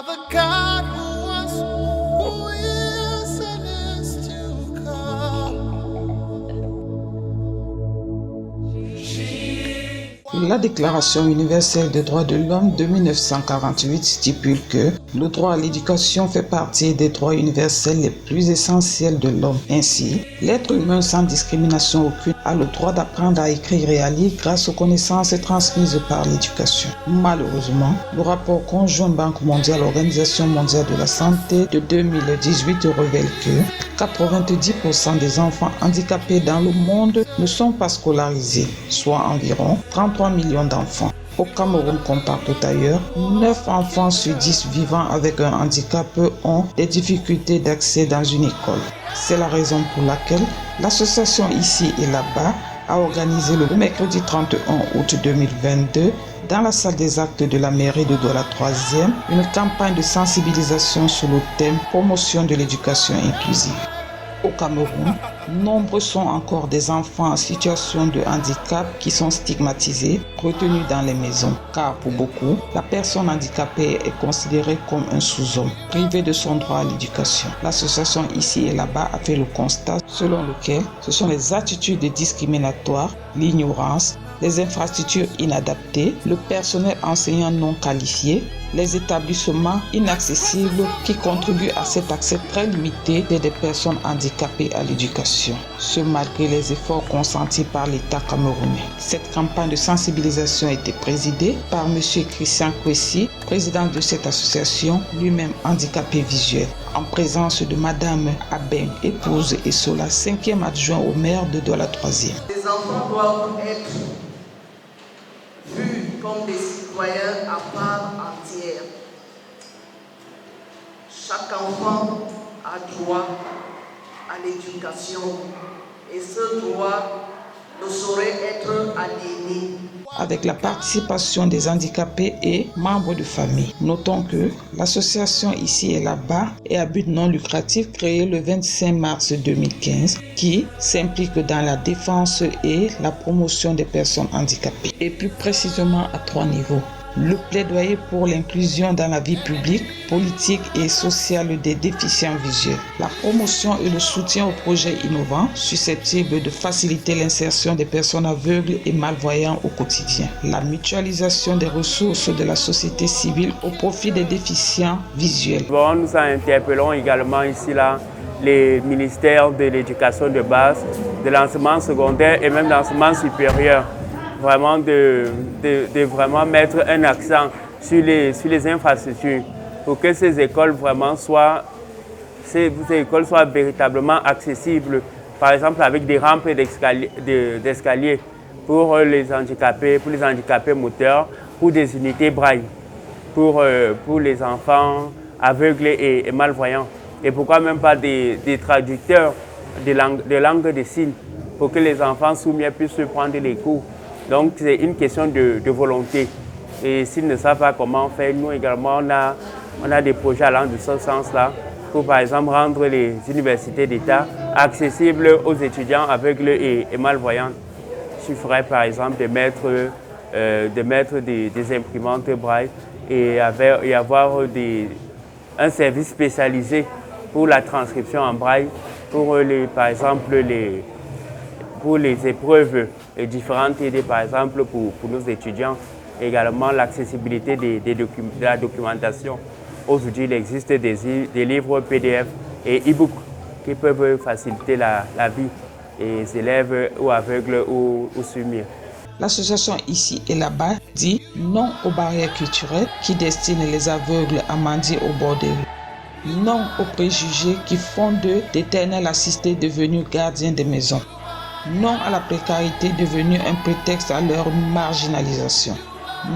Father God who was, who is, and is to come. La Déclaration universelle des droits de l'homme de 1948 stipule que le droit à l'éducation fait partie des droits universels les plus essentiels de l'homme. Ainsi, l'être humain sans discrimination aucune a le droit d'apprendre à écrire et à lire grâce aux connaissances transmises par l'éducation. Malheureusement, le rapport conjoint Banque mondiale-Organisation mondiale de la santé de 2018 révèle que 90% des enfants handicapés dans le monde ne sont pas scolarisés, soit environ 33 millions d'enfants. Au Cameroun, comme partout ailleurs, 9 enfants sur 10 vivant avec un handicap ont des difficultés d'accès dans une école. C'est la raison pour laquelle l'association Ici et Là-bas a organisé le mercredi 31 août 2022 dans la salle des actes de la mairie de Douala 3e une campagne de sensibilisation sur le thème promotion de l'éducation inclusive. Au Cameroun, nombreux sont encore des enfants en situation de handicap qui sont stigmatisés, retenus dans les maisons. Car pour beaucoup, la personne handicapée est considérée comme un sous-homme, privé de son droit à l'éducation. L'association Ici et Là-bas a fait le constat selon lequel ce sont les attitudes discriminatoires, l'ignorance, les infrastructures inadaptées, le personnel enseignant non qualifié, les établissements inaccessibles qui contribuent à cet accès très limité des personnes handicapées à l'éducation. Ce malgré les efforts consentis par l'État camerounais. Cette campagne de sensibilisation a été présidée par M. Christian Kwesi, président de cette association, lui-même handicapé visuel, en présence de Madame Aben, épouse et Sola, 5e adjoint au maire de Douala 3e. Les enfants doivent être vus comme des citoyens à part entière. Chaque enfant a droit à l'éducation et ce droit ne saurait être aliéné. Avec la participation des handicapés et membres de famille. Notons que l'association Ici et Là-bas est à but non lucratif créée le 25 mars 2015 qui s'implique dans la défense et la promotion des personnes handicapées. Et plus précisément à 3 niveaux. Le plaidoyer pour l'inclusion dans la vie publique, politique et sociale des déficients visuels. La promotion et le soutien aux projets innovants susceptibles de faciliter l'insertion des personnes aveugles et malvoyantes au quotidien. La mutualisation des ressources de la société civile au profit des déficients visuels. Bon, nous interpellons également ici les ministères de l'éducation de base, de l'enseignement secondaire et même de l'enseignement supérieur. Vraiment de vraiment mettre un accent sur les infrastructures pour que ces écoles soient véritablement accessibles, par exemple avec des rampes d'escalier pour les handicapés moteurs, pour des unités braille, pour les enfants aveugles et malvoyants. Et pourquoi même pas des traducteurs de langue des signes pour que les enfants sourds puissent prendre les cours. Donc c'est une question de volonté. Et s'ils ne savent pas comment faire, nous également, on a des projets allant de ce sens-là pour par exemple rendre les universités d'État accessibles aux étudiants aveugles et malvoyants. Il suffirait par exemple de mettre des imprimantes braille et avoir un service spécialisé pour la transcription en braille, par exemple pour les épreuves différentes idées, par exemple pour nos étudiants, également l'accessibilité de la documentation. Aujourd'hui, il existe des livres PDF et e-books qui peuvent faciliter la vie des élèves ou aveugles ou sourds. L'association Ici et Là-bas dit non aux barrières culturelles qui destinent les aveugles à mendier au bord des rues. Non aux préjugés qui font d'eux d'éternels assistés devenus gardiens des maisons. Non à la précarité devenue un prétexte à leur marginalisation.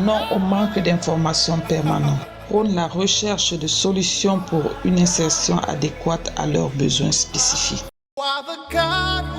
Non au manque d'informations permanentes. Prône la recherche de solutions pour une insertion adéquate à leurs besoins spécifiques. Father God